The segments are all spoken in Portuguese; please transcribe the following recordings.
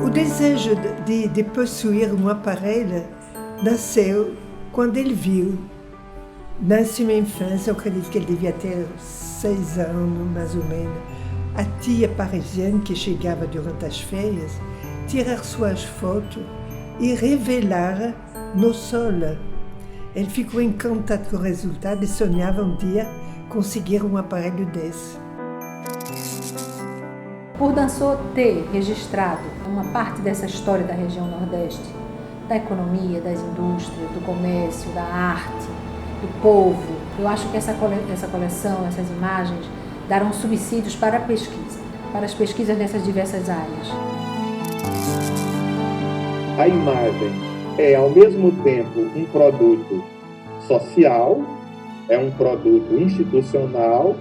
O desejo de possuir um aparelho nasceu quando ele viu, na sua infância, eu acredito que ele devia ter 6 anos, mais ou menos, a tia parisienne que chegava durante as férias, tirar suas fotos e revelar no sol. Ele ficou encantado com o resultado e sonhava um dia conseguir um aparelho desse. Por Dançot ter registrado uma parte dessa história da região Nordeste, da economia, das indústrias, do comércio, da arte, do povo, eu acho que essa coleção, essas imagens, darão subsídios para a pesquisa, para as pesquisas nessas diversas áreas. A imagem é, ao mesmo tempo, um produto social, é um produto institucional,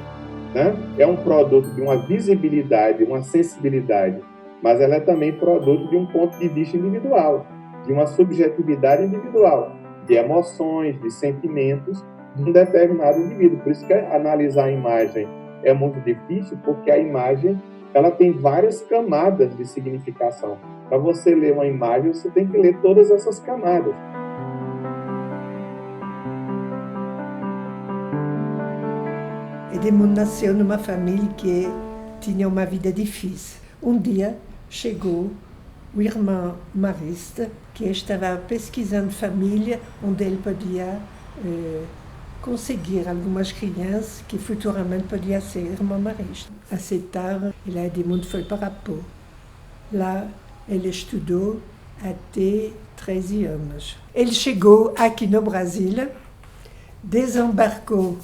né? É um produto de uma visibilidade, uma sensibilidade, mas ela é também produto de um ponto de vista individual, de uma subjetividade individual, de emoções, de sentimentos de um determinado indivíduo. Por isso que analisar a imagem é muito difícil, porque a imagem ela tem várias camadas de significação. Para você ler uma imagem, você tem que ler todas essas camadas. Edmond nasceu numa família que tinha uma vida difícil. Um dia chegou o irmão Mariste, que estava pesquisando família, onde ele podia conseguir algumas crianças que futuramente podia ser irmão Mariste. Aceitaram e lá Edmond foi para Pau. Lá ele estudou até 13 anos. Ele chegou aqui no Brasil, desembarcou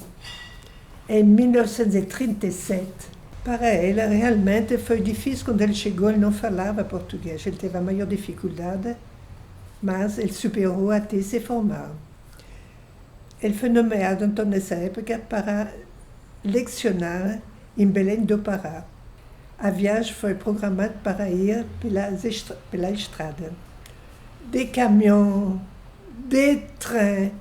em 1937. Para ele, realmente foi difícil. Quando ele chegou, ele não falava português. Ele teve a maior dificuldade, mas ele superou até se formar. Ele foi nomeado, então, nessa época, para lecionar em Belém do Pará. A viagem foi programada para ir pela estrada. De caminhões, de trens,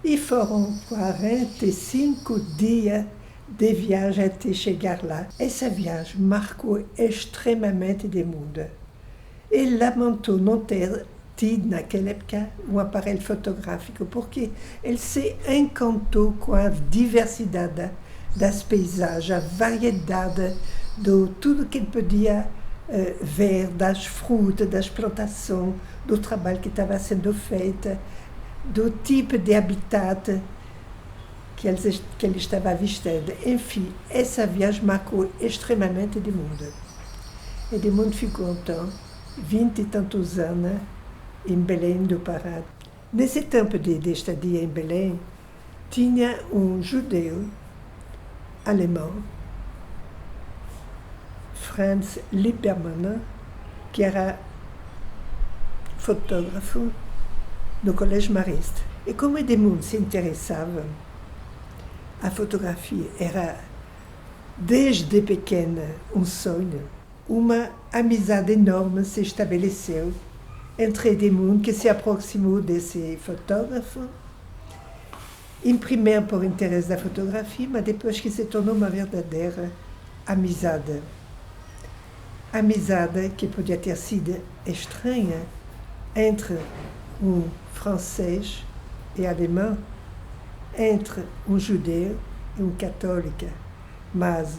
e foram 45 dias de viagem até chegar lá. Essa viagem marcou extremamente Edmond. Ele lamentou não ter tido, naquela época, um aparelho fotográfico, porque ele se encantou com a diversidade das paisagens, a variedade de tudo que ele podia ver, das frutas, das plantações, do trabalho que estava sendo feito, do tipo de habitat que ele estava avistando. Enfim, essa viagem marcou extremamente Edmond. Edmond ficou, então, 20 e tantos anos em Belém do Pará. Nesse tempo de estadia em Belém, tinha um judeu alemão, Franz Liebermann, que era fotógrafo no Colégio Mariste. E como Edmond se interessava, a fotografia era, desde pequena, um sonho. Uma amizade enorme se estabeleceu entre Edmond, que se aproximou desse fotógrafo, primeiro por interesse da fotografia, mas depois que se tornou uma verdadeira amizade. Amizade que podia ter sido estranha entre um francês e alemão, entre um judeu e um católico. Mas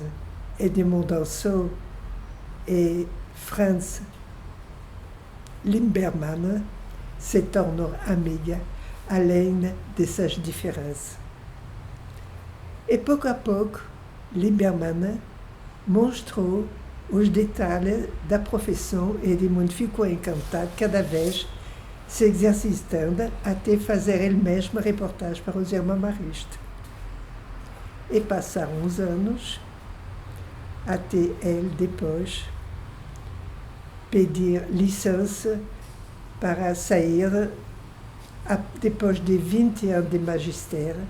Edmond Dançot e Franz Liebermann se tornam amigas, além dessas diferenças. E pouco a pouco, Liebermann mostrou os detalhes da profissão e Edmond ficou encantado, cada vez se exercitando até fazer ele mesmo reportagem para os irmãos Mariste. E passaram uns anos até ele depois pedir licença para sair depois de 20 anos de magistério.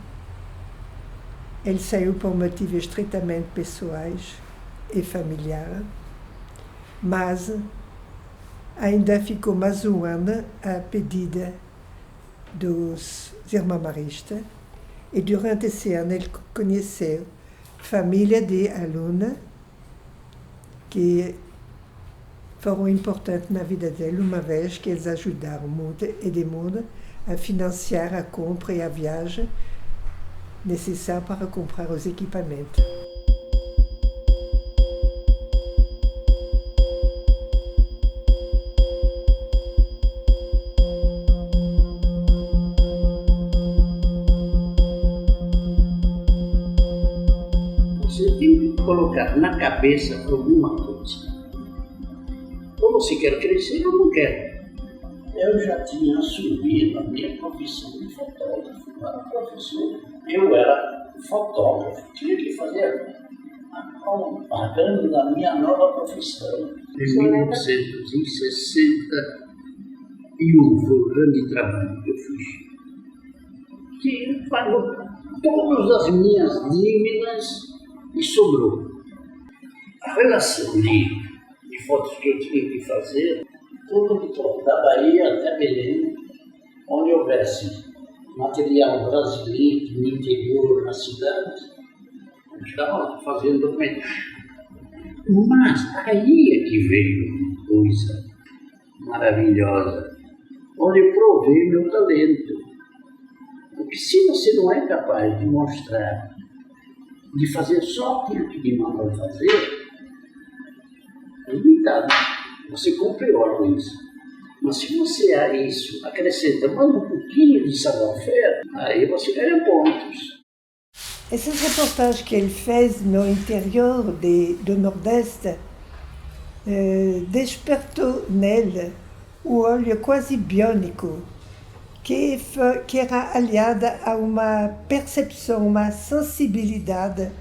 Ele saiu por motivos estritamente pessoais e familiares, mas ainda ficou mais um ano a pedido dos irmãos Mariste, e durante esse ano ele conheceu família de alunos que foram importantes na vida dele, uma vez que eles ajudaram muito Edmundo a financiar a compra e a viagem necessária para comprar os equipamentos. Você tem que colocar na cabeça alguma coisa. Ou você quer crescer ou não quer. Eu já tinha assumido a minha profissão de fotógrafo. Não era professor. Eu era fotógrafo. Tinha que fazer a propaganda da minha nova profissão. Em 1961 foi o grande trabalho que eu fiz. Que pagou todas as minhas dívidas e sobrou. A relação de fotos que eu tinha que fazer, tudo da Bahia até Belém, onde houvesse material brasileiro no interior, na cidade, eu estava fazendo documentário. Mas aí é que veio uma coisa maravilhosa, onde eu provei meu talento. Porque se você não é capaz de mostrar, de fazer só aquilo que me mandam fazer, é limitado. Você cumpre ordens. Mas se você a isso acrescenta mais um pouquinho de savoir-faire, aí você ganha pontos. Essas reportagens que ele fez no interior do Nordeste despertou nele o olho quase biônico, que era aliada a uma percepção, uma sensibilidade,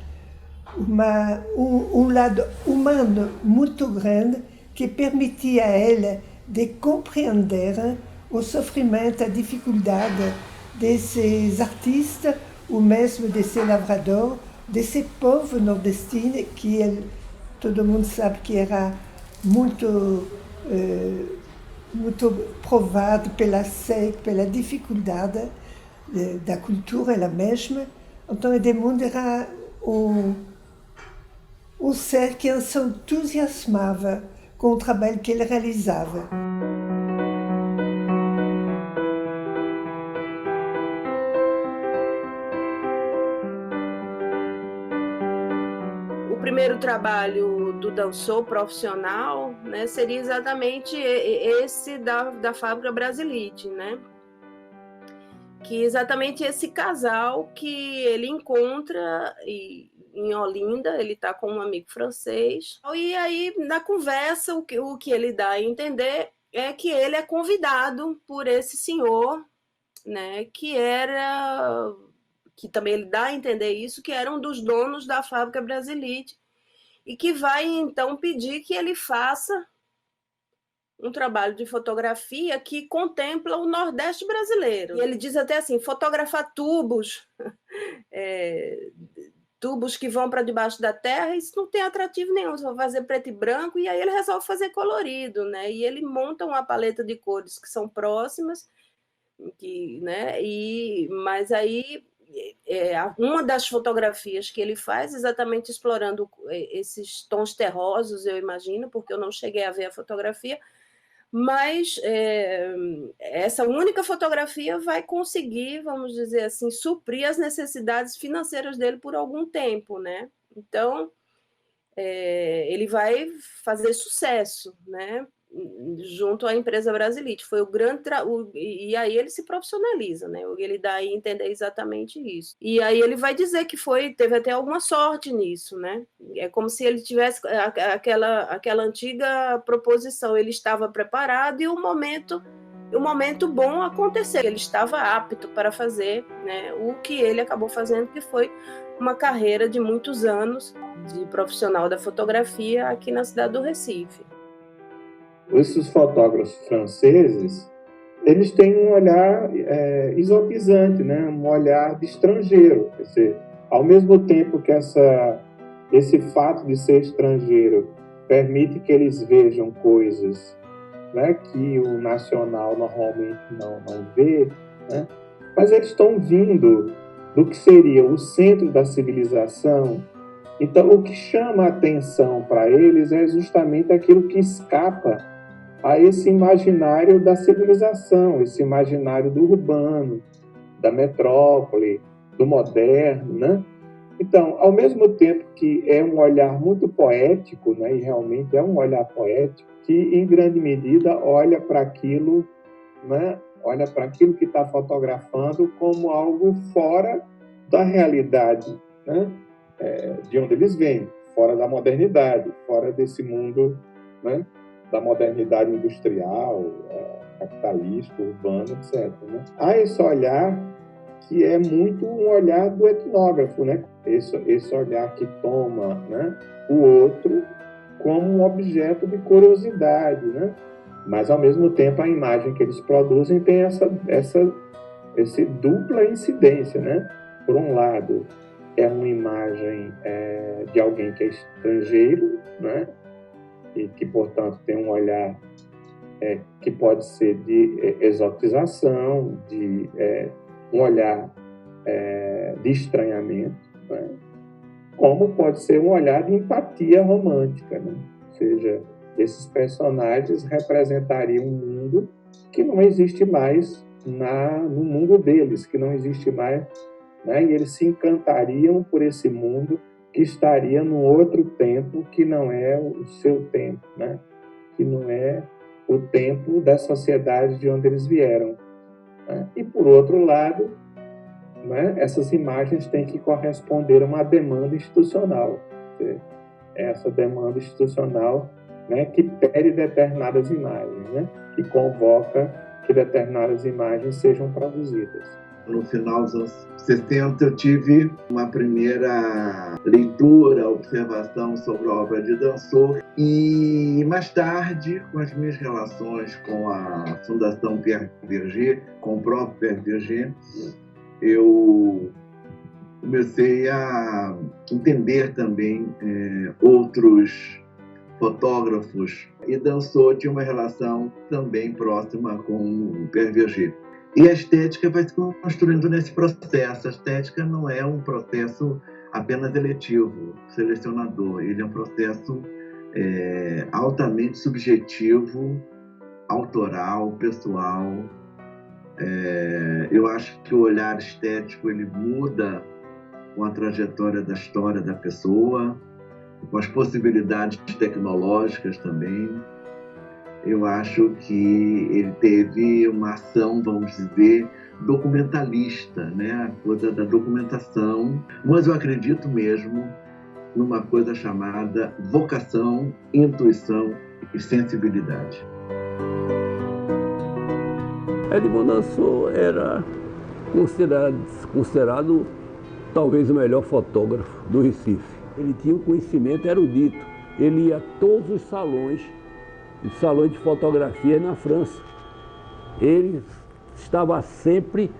um lado humano muito grande que permitia a ele de compreender o sofrimento, a dificuldade desses artistas, ou mesmo desse lavrador, desse povo nordestino que todo mundo sabe que era muito provado pela seca, pela dificuldade da cultura ela mesma. Então Edmundo era um ser que se entusiasmava com o trabalho que ele realizava. O primeiro trabalho do Dançou profissional, né, seria exatamente esse da Fábrica Brasilite, né? Que exatamente esse casal que ele encontra em Olinda, ele está com um amigo francês, e aí na conversa o que ele dá a entender é que ele é convidado por esse senhor, né, que também ele dá a entender isso, que era um dos donos da Fábrica Brasilite, e que vai então pedir que ele faça um trabalho de fotografia que contempla o Nordeste brasileiro. E ele diz até assim, fotografar tubos, tubos que vão para debaixo da terra, isso não tem atrativo nenhum, só fazer preto e branco, e aí ele resolve fazer colorido, né? E ele monta uma paleta de cores que são próximas, né? Mas aí uma das fotografias que ele faz, exatamente explorando esses tons terrosos, eu imagino, porque eu não cheguei a ver a fotografia, mas essa única fotografia vai conseguir, vamos dizer assim, suprir as necessidades financeiras dele por algum tempo, né? Então, ele vai fazer sucesso, né? Junto à empresa Brasilite. Foi o grande e aí ele se profissionaliza, né? Ele dá a entender exatamente isso. E aí ele vai dizer que teve até alguma sorte nisso, né? É como se ele tivesse aquela antiga proposição, ele estava preparado e o momento bom aconteceu. Ele estava apto para fazer, né, o que ele acabou fazendo, que foi uma carreira de muitos anos de profissional da fotografia aqui na cidade do Recife. Esses fotógrafos franceses, eles têm um olhar exotizante, né? Um olhar de estrangeiro. Quer dizer, ao mesmo tempo que esse fato de ser estrangeiro permite que eles vejam coisas, né, que o nacional normalmente não vê, né? Mas eles estão vindo do que seria o centro da civilização, Então, o que chama a atenção para eles é justamente aquilo que escapa a esse imaginário da civilização, esse imaginário do urbano, da metrópole, do moderno, né? Então, ao mesmo tempo que é um olhar muito poético, né, e realmente é um olhar poético, que em grande medida olha para aquilo, né, olha para aquilo que está fotografando como algo fora da realidade, né, de onde eles vêm, fora da modernidade, fora desse mundo, né, da modernidade industrial, capitalista, urbano, etc. Né? Há esse olhar que é muito um olhar do etnógrafo, né? Esse olhar que toma, né, o outro como um objeto de curiosidade, né? Mas, ao mesmo tempo, a imagem que eles produzem tem essa dupla incidência, né? Por um lado, é uma imagem de alguém que é estrangeiro, né? E que, portanto, tem um olhar que pode ser de exotização, de um olhar de estranhamento, né? Como pode ser um olhar de empatia romântica, né? Ou seja, esses personagens representariam um mundo que não existe mais no mundo deles, que não existe mais, né? E eles se encantariam por esse mundo que estaria num outro tempo que não é o seu tempo, né? Que não é o tempo da sociedade de onde eles vieram, né? E, por outro lado, né, essas imagens têm que corresponder a uma demanda institucional. Essa demanda institucional, né, que pede determinadas imagens, né, que convoca que determinadas imagens sejam produzidas. No final dos anos 60, eu tive uma primeira leitura, observação sobre a obra de Danso, e mais tarde, com as minhas relações com a Fundação Pierre Bergé, com o próprio Pierre Bergé, eu comecei a entender também outros fotógrafos, e Danso tinha uma relação também próxima com o Pierre Bergé. E a estética vai se construindo nesse processo. A estética não é um processo apenas eletivo, selecionador. Ele é um processo altamente subjetivo, autoral, pessoal. Eu acho que o olhar estético ele muda com a trajetória da história da pessoa, com as possibilidades tecnológicas também. Eu acho que ele teve uma ação, vamos dizer, documentalista, né? A coisa da documentação. Mas eu acredito mesmo numa coisa chamada vocação, intuição e sensibilidade. Edmond Danso era considerado talvez o melhor fotógrafo do Recife. Ele tinha um conhecimento erudito. Ele ia a todos os salões de fotografia na França. Ele estava sempre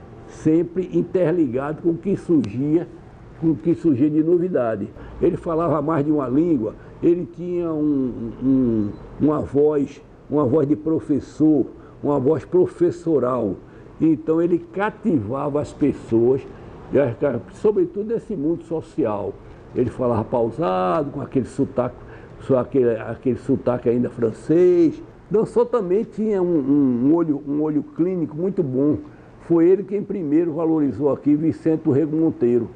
interligado com o que surgia de novidade. Ele falava mais de uma língua, ele tinha uma voz de professor, uma voz professoral. Então ele cativava as pessoas, sobretudo nesse mundo social. Ele falava pausado, com aquele sotaque, aquele sotaque ainda francês. Danso também tinha um olho clínico muito bom. Foi ele quem primeiro valorizou aqui Vicente do Rego Monteiro.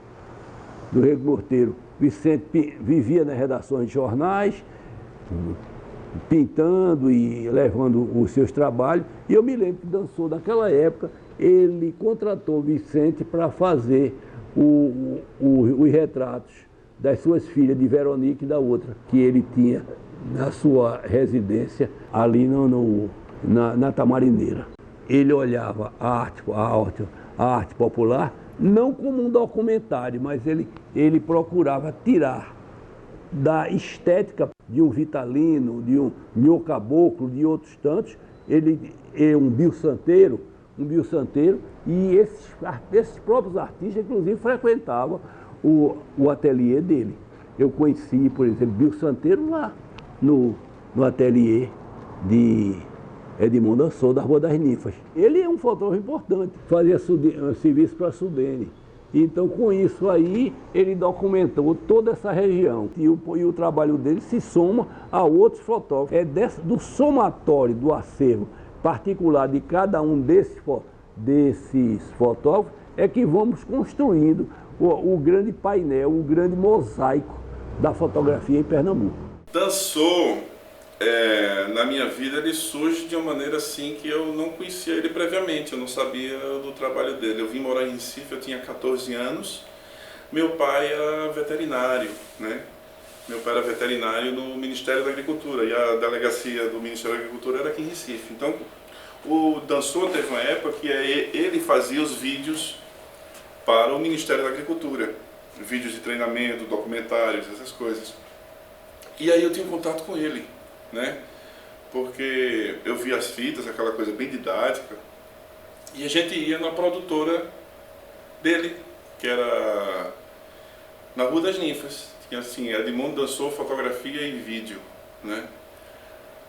Vicente vivia nas redações de jornais, pintando e levando os seus trabalhos. E eu me lembro que Danso, naquela época, ele contratou Vicente para fazer os retratos das suas filhas, de Veronique e da outra, que ele tinha na sua residência ali na Tamarineira. Ele olhava a arte popular não como um documentário, mas ele procurava tirar da estética de um Vitalino, de um Nho Caboclo, de outros tantos, ele é um Bio Santeiro, e esses próprios artistas, inclusive, frequentavam o ateliê dele. Eu conheci, por exemplo, Bio Santeiro lá no ateliê de Edmond Danso, da Rua das Ninfas. Ele é um fotógrafo importante, fazia serviço para a Sudene. Então, com isso aí, ele documentou toda essa região. E o trabalho dele se soma a outros fotógrafos. É do somatório do acervo particular de cada um desses fotógrafos é que vamos construindo o grande painel, o grande mosaico da fotografia em Pernambuco. Dançou, na minha vida, ele surge de uma maneira assim que eu não conhecia ele previamente, eu não sabia do trabalho dele. Eu vim morar em Recife, eu tinha 14 anos, meu pai era veterinário, né? Meu pai era veterinário no Ministério da Agricultura e a delegacia do Ministério da Agricultura era aqui em Recife. Então, o Dançou teve uma época que ele fazia os vídeos para o Ministério da Agricultura, vídeos de treinamento, documentários, essas coisas. E aí eu tinha contato com ele, né? Porque eu via as fitas, aquela coisa bem didática, e a gente ia na produtora dele, que era na Rua das Ninfas. Tinha assim, Edmundo Dançou Fotografia e Vídeo, né?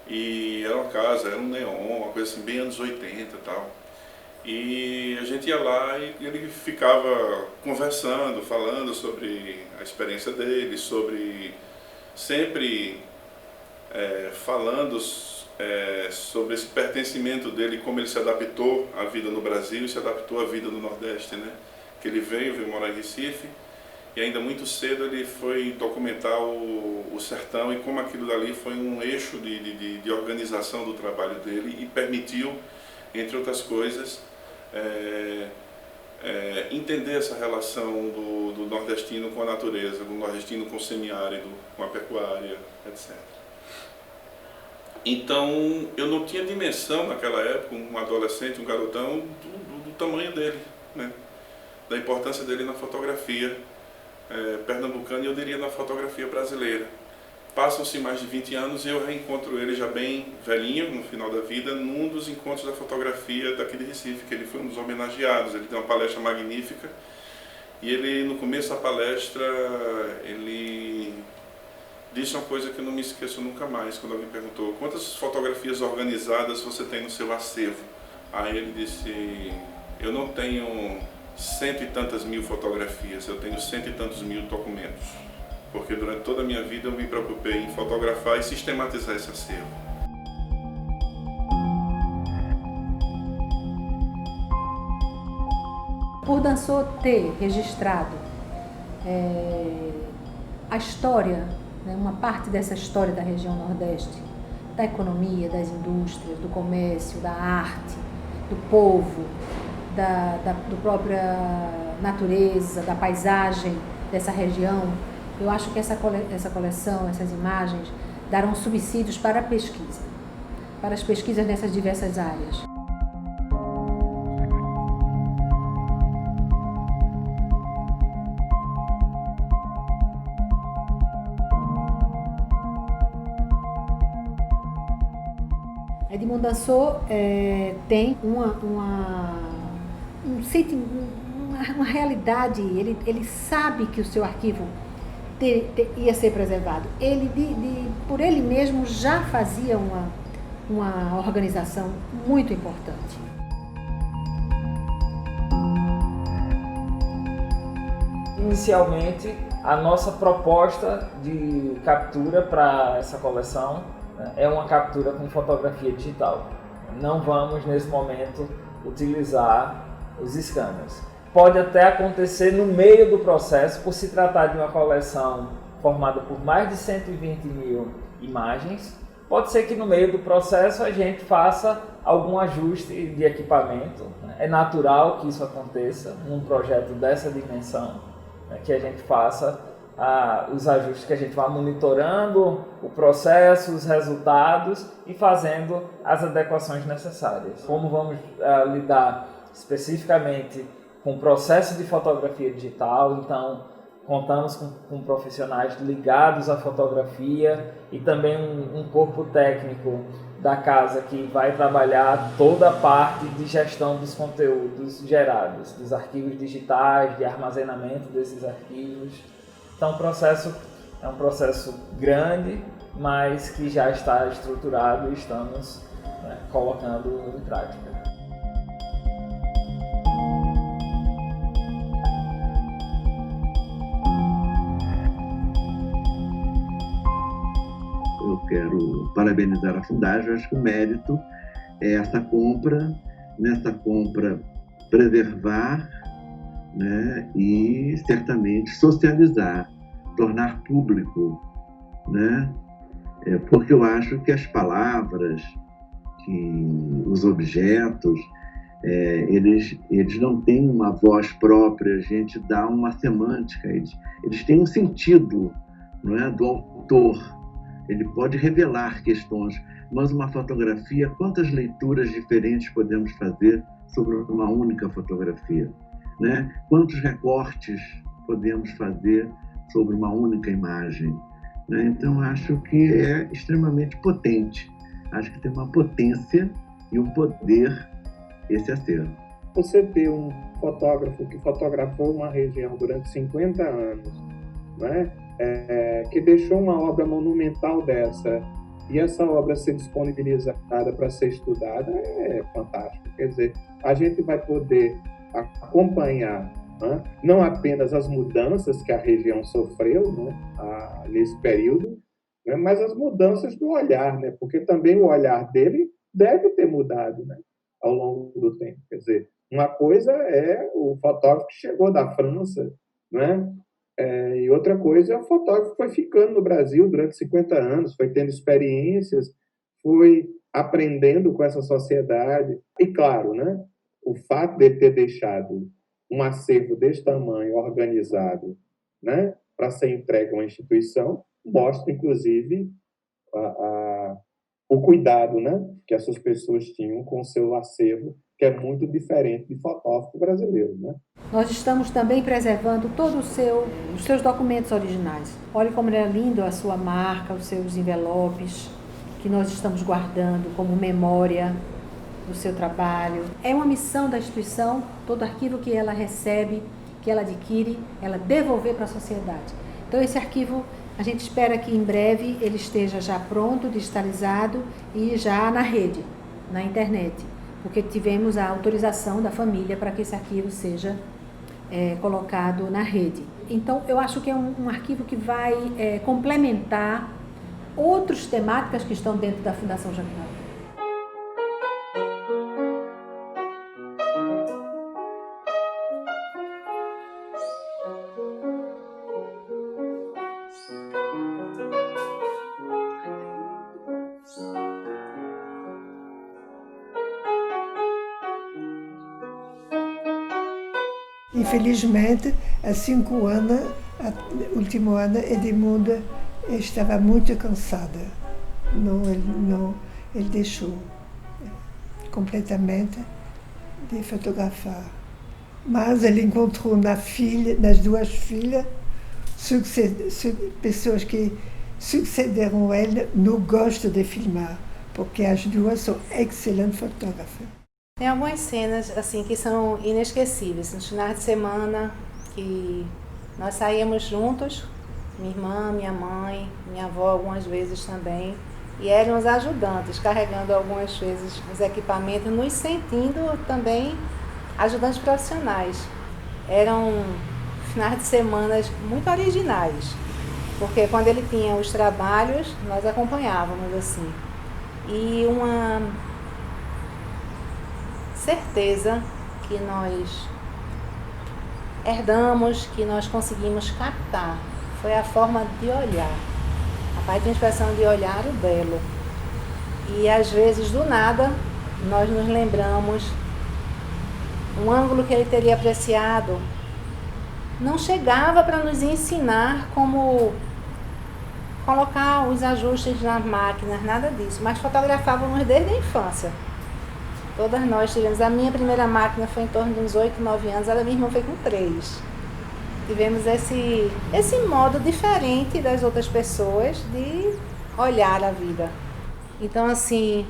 E era uma casa, era um neon, uma coisa assim, bem anos 80 e tal. E a gente ia lá e ele ficava conversando, falando sobre a experiência dele, sempre falando sobre esse pertencimento dele, como ele se adaptou à vida no Brasil e se adaptou à vida no Nordeste, né? Que ele veio morar em Recife e ainda muito cedo ele foi documentar o sertão e como aquilo dali foi um eixo de organização do trabalho dele e permitiu, entre outras coisas, entender essa relação do nordestino com a natureza, do nordestino com o semiárido, com a pecuária, etc. Então, eu não tinha dimensão naquela época, um adolescente, um garotão, do tamanho dele, né? Da importância dele na fotografia pernambucana e eu diria na fotografia brasileira. Passam-se mais de 20 anos e eu reencontro ele já bem velhinho, no final da vida, num dos encontros da fotografia daqui de Recife, que ele foi um dos homenageados. Ele tem uma palestra magnífica e ele, no começo da palestra, ele disse uma coisa que eu não me esqueço nunca mais, quando alguém perguntou: quantas fotografias organizadas você tem no seu acervo? Aí ele disse: eu não tenho 100 e tantas mil fotografias, eu tenho 100 e tantos mil documentos. Porque durante toda a minha vida eu me preocupei em fotografar e sistematizar esse acervo. Por Dançou ter registrado a história, né, uma parte dessa história da região Nordeste, da economia, das indústrias, do comércio, da arte, do povo, da própria natureza, da paisagem dessa região, eu acho que essa coleção, essas imagens, darão subsídios para a pesquisa, para as pesquisas nessas diversas áreas. Edmundo Dançou tem uma realidade, ele sabe que o seu arquivo ia ser preservado. Ele, por ele mesmo, já fazia uma organização muito importante. Inicialmente, a nossa proposta de captura para essa coleção é uma captura com fotografia digital. Não vamos, nesse momento, utilizar os scanners. Pode até acontecer no meio do processo, por se tratar de uma coleção formada por mais de 120 mil imagens. Pode ser que no meio do processo a gente faça algum ajuste de equipamento. É natural que isso aconteça num projeto dessa dimensão, que a gente faça os ajustes, que a gente vá monitorando o processo, os resultados e fazendo as adequações necessárias. Como vamos lidar especificamente com o processo de fotografia digital, então contamos com profissionais ligados à fotografia e também um corpo técnico da casa que vai trabalhar toda a parte de gestão dos conteúdos gerados, dos arquivos digitais, de armazenamento desses arquivos. Então o processo é um processo grande, mas que já está estruturado e estamos colocando em prática. quero parabenizar a Fundagem. Eu acho que o mérito é essa compra, nessa compra preservar, né, e certamente socializar, tornar público, né, porque eu acho que as palavras, que os objetos, eles não têm uma voz própria, a gente dá uma semântica, eles têm um sentido, não é, do autor, ele pode revelar questões, mas uma fotografia, quantas leituras diferentes podemos fazer sobre uma única fotografia, né? Quantos recortes podemos fazer sobre uma única imagem, né? Então, acho que é extremamente potente, acho que tem uma potência e um poder esse acervo. Você ter um fotógrafo que fotografou uma região durante 50 anos, né? Que deixou uma obra monumental dessa, e essa obra ser disponibilizada para ser estudada é fantástico. Quer dizer, a gente vai poder acompanhar, né, não apenas as mudanças que a região sofreu, né, nesse período, né, mas as mudanças do olhar, né, porque também o olhar dele deve ter mudado, né, ao longo do tempo. Quer dizer, uma coisa é o fotógrafo que chegou da França, né? E outra coisa é o fotógrafo que foi ficando no Brasil durante 50 anos, foi tendo experiências, foi aprendendo com essa sociedade. E, claro, né, o fato de ter deixado um acervo desse tamanho organizado, né, para ser entregue a uma instituição, mostra, inclusive, o cuidado, né, que essas pessoas tinham com o seu acervo, que é muito diferente de fotógrafo brasileiro, né? Nós estamos também preservando todos os seus documentos originais. Olhe como é lindo a sua marca, os seus envelopes, que nós estamos guardando como memória do seu trabalho. É uma missão da instituição, todo arquivo que ela recebe, que ela adquire, ela devolver para a sociedade. Então, esse arquivo, a gente espera que em breve ele esteja já pronto, digitalizado e já na rede, na internet, porque tivemos a autorização da família para que esse arquivo seja colocado na rede. Então, eu acho que é um arquivo que vai complementar outras temáticas que estão dentro da Fundação Jacques Navarro. Infelizmente, há 5 anos, no último ano, Edmundo estava muito cansada. Ele deixou completamente de fotografar. Mas ele encontrou nas duas filhas pessoas que sucederam a ele no gosto de filmar, porque as duas são excelentes fotógrafas. Tem algumas cenas assim que são inesquecíveis. Nos finais de semana que nós saíamos juntos, minha irmã, minha mãe, minha avó algumas vezes também, e eram os ajudantes, carregando algumas vezes os equipamentos, nos sentindo também ajudantes profissionais. Eram finais de semana muito originais, porque quando ele tinha os trabalhos, nós acompanhávamos assim. E uma certeza que nós herdamos, que nós conseguimos captar, foi a forma de olhar, a parte de expressão de olhar o belo. E às vezes, do nada, nós nos lembramos um ângulo que ele teria apreciado, não chegava para nos ensinar como colocar os ajustes nas máquinas, nada disso, mas fotografávamos desde a infância. Todas nós tivemos. A minha primeira máquina foi em torno de uns 8, 9 anos, a minha irmã foi com 3. Tivemos esse modo diferente das outras pessoas de olhar a vida. Então, assim,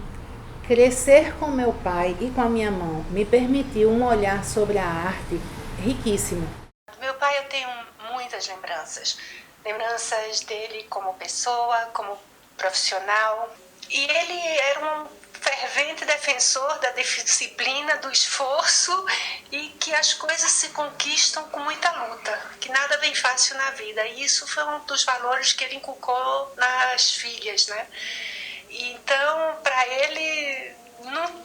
crescer com meu pai e com a minha mãe me permitiu um olhar sobre a arte riquíssimo. Meu pai, eu tenho muitas lembranças. Lembranças dele como pessoa, como profissional. E ele era um fervente defensor da disciplina, do esforço e que as coisas se conquistam com muita luta, que nada vem fácil na vida. E isso foi um dos valores que ele inculcou nas filhas, né? Então, para ele,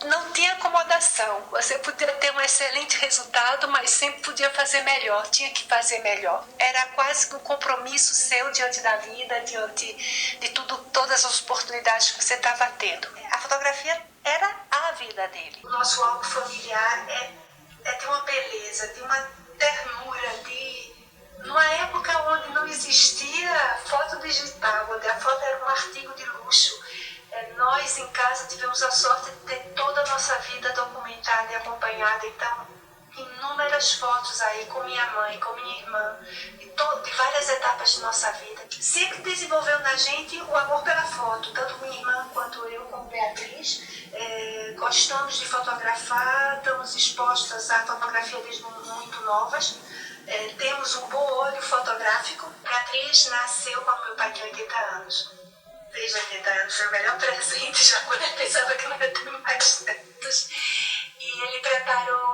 não tinha acomodação. Você podia ter um excelente resultado, mas sempre podia fazer melhor, tinha que fazer melhor. Era quase um compromisso seu diante da vida, diante de todas as oportunidades que você estava tendo. A fotografia era a vida dele. O nosso álbum familiar é de uma beleza, de uma ternura, numa época onde não existia foto digital, onde a foto era um artigo de luxo. Nós em casa tivemos a sorte de ter toda a nossa vida documentada e acompanhada, então inúmeras fotos aí com minha mãe, com minha irmã, de várias etapas de nossa vida. Sempre desenvolveu na gente o amor pela foto, tanto minha irmã quanto eu, como Beatriz. Gostamos de fotografar, estamos expostas à fotografia desde muito novas. Temos um bom olho fotográfico. Beatriz nasceu quando meu pai tinha 80 anos. Desde 80 anos foi o melhor presente, já quando eu pensava que não ia ter mais tantos. E ele preparou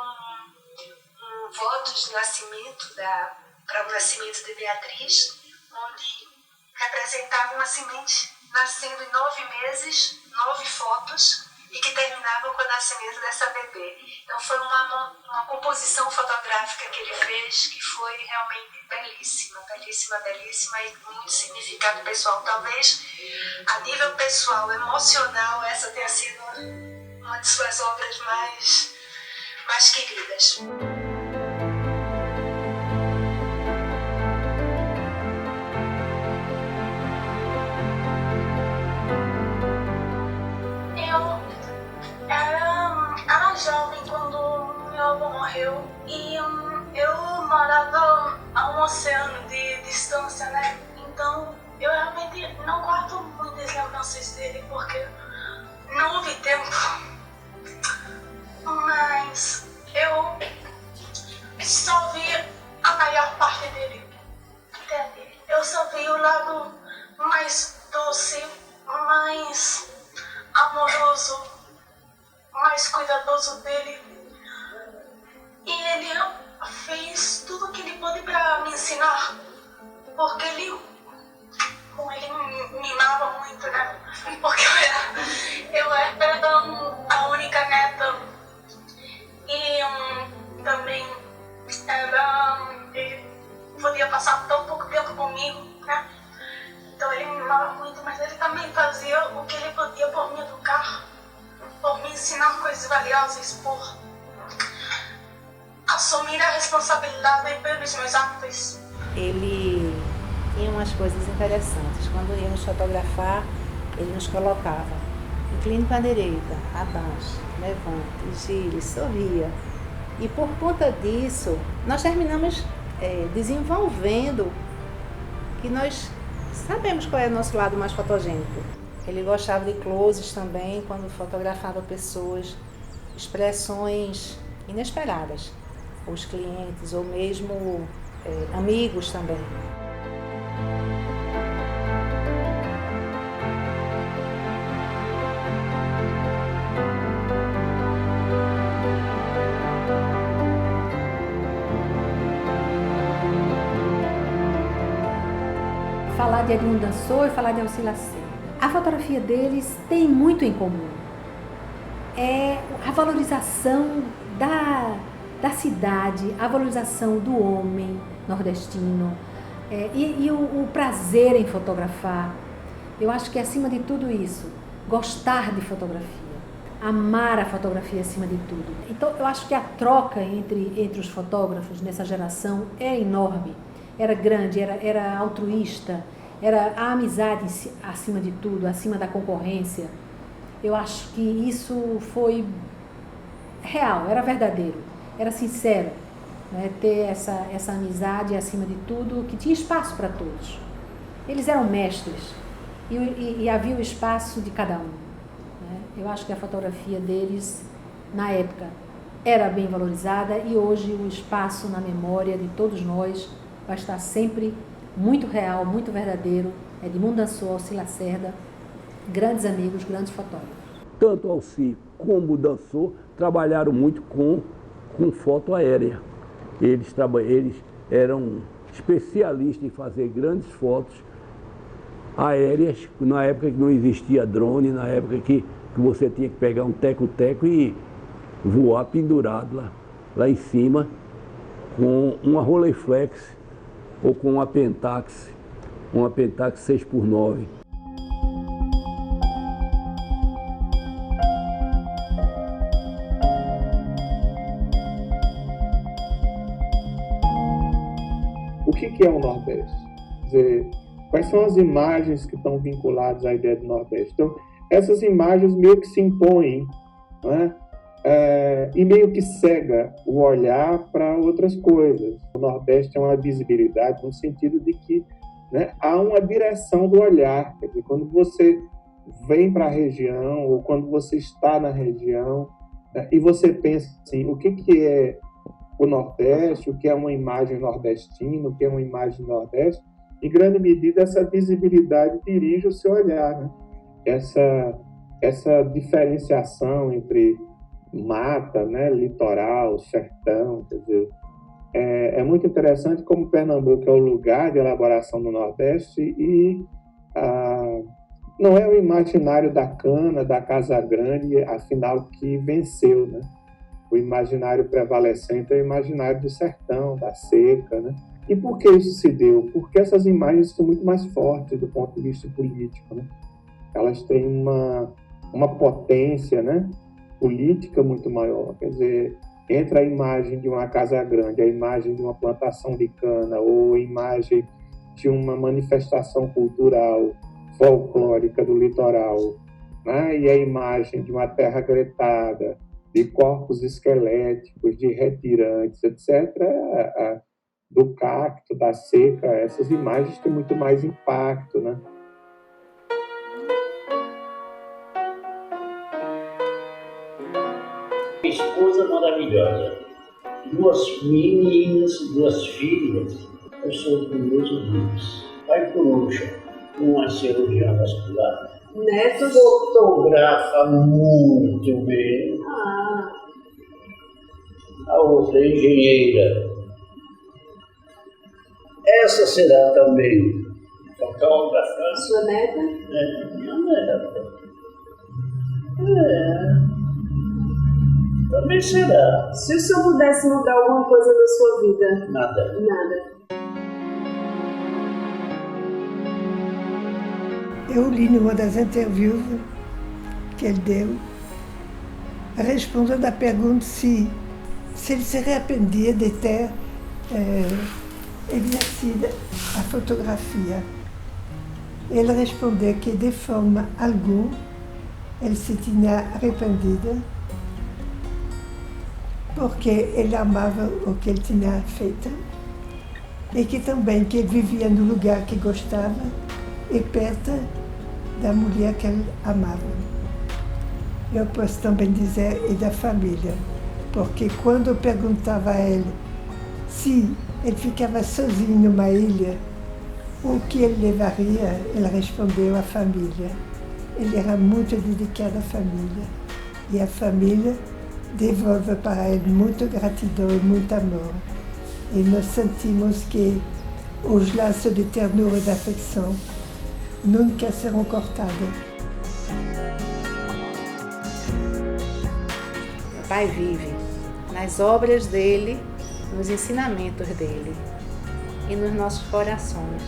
um voto de nascimento para o nascimento de Beatriz, onde representava uma semente nascendo em 9 meses, 9 fotos, e que terminavam com o nascimento dessa bebê. Então foi uma composição fotográfica que ele fez que foi realmente belíssima, belíssima, belíssima e com muito significado pessoal. Talvez a nível pessoal, emocional, essa tenha sido uma de suas obras mais queridas. Era jovem quando meu avô morreu e eu morava a um oceano de distância, né? Então eu realmente não guardo muitas lembranças dele porque não houve tempo. Mas eu só vi a maior parte dele, entende? Eu só vi o lado mais doce, mais amoroso, mais cuidadoso dele. E ele fez tudo o que ele pôde para me ensinar, porque ele me mimava muito, né? Porque eu era a única neta e também ele podia passar tão pouco tempo comigo, né? Então ele me mimava muito, mas ele também fazia o que ele podia por me educar, por me ensinar coisas valiosas, por assumir a responsabilidade pelos meus atos. Ele tinha umas coisas interessantes. Quando íamos fotografar, ele nos colocava: incline para a direita, abaixe, levante, gire, sorria. E por conta disso, nós terminamos desenvolvendo que nós sabemos qual é o nosso lado mais fotogênico. Ele gostava de closes também, quando fotografava pessoas, expressões inesperadas, os clientes ou mesmo amigos também. Falar de Edmundo Dançor e falar de Alci Lacerda. A fotografia deles tem muito em comum. É a valorização da cidade, a valorização do homem nordestino e o prazer em fotografar. Eu acho que acima de tudo isso, gostar de fotografia, amar a fotografia acima de tudo. Então eu acho que a troca entre os fotógrafos nessa geração é enorme, era grande, era altruísta, era a amizade acima de tudo, acima da concorrência. Eu acho que isso foi real, era verdadeiro, era sincero, né? Ter essa amizade acima de tudo, que tinha espaço para todos. Eles eram mestres e havia o espaço de cada um, né? Eu acho que a fotografia deles, na época, era bem valorizada e hoje o espaço na memória de todos nós vai estar sempre muito real, muito verdadeiro. Edmundo Dançor, Alci Lacerda, grandes amigos, grandes fotógrafos. tanto Alci como o Dançor trabalharam muito com foto aérea. Eles eram especialistas em fazer grandes fotos aéreas, na época que não existia drone, na época que você tinha que pegar um teco-teco e voar pendurado lá em cima com uma Rolleiflex ou com uma Pentax 6x9. O que é o Nordeste? Quer dizer, quais são as imagens que estão vinculadas à ideia do Nordeste? Então, essas imagens meio que se impõem, né? E meio que cega o olhar para outras coisas. O Nordeste é uma visibilidade no sentido de que, né, há uma direção do olhar. Quer dizer, quando você vem para a região ou quando você está na região, né, e você pensa assim, o que é o Nordeste, o que é uma imagem nordestina, o que é uma imagem Nordeste, em grande medida essa visibilidade dirige o seu olhar, né? Essa diferenciação entre mata, né, litoral, sertão, quer dizer, é muito interessante como Pernambuco é o lugar de elaboração do Nordeste e não é o imaginário da cana, da casa grande, afinal, que venceu, né? O imaginário prevalecente é o imaginário do sertão, da seca, né? E por que isso se deu? Porque essas imagens são muito mais fortes do ponto de vista político, né? Elas têm uma potência, né, política muito maior. Quer dizer, entre a imagem de uma casa grande, a imagem de uma plantação de cana ou a imagem de uma manifestação cultural folclórica do litoral, né, e a imagem de uma terra gretada, de corpos esqueléticos, de retirantes, etc., do cacto, da seca, essas imagens têm muito mais impacto, né? Esposa maravilhosa, 2 meninas, 2 filhas. Eu sou com 2 filhos. Pai coruja, uma cirurgiã vascular. Netos? Fotografa muito bem. A outra é engenheira. Essa será também fotógrafa. Sua neta? Minha neta. Também será. Se o senhor pudesse mudar alguma coisa na sua vida? Nada. Eu li numa das interviews que ele deu, respondendo à pergunta se ele se arrependia de ter exercido a fotografia. Ele respondeu que de forma alguma ele se tinha arrependido, porque ele amava o que ele tinha feito e que também que ele vivia no lugar que gostava e perto da mulher que ele amava. Eu posso também dizer e da família, porque quando eu perguntava a ele se ele ficava sozinho numa ilha, o que ele levaria, ele respondeu a família. Ele era muito dedicado à família e a família devolve para ele muita gratidão e muito amor. E nós sentimos que os laços de ternura e de afeição nunca serão cortados. Meu pai vive nas obras dele, nos ensinamentos dele e nos nossos corações.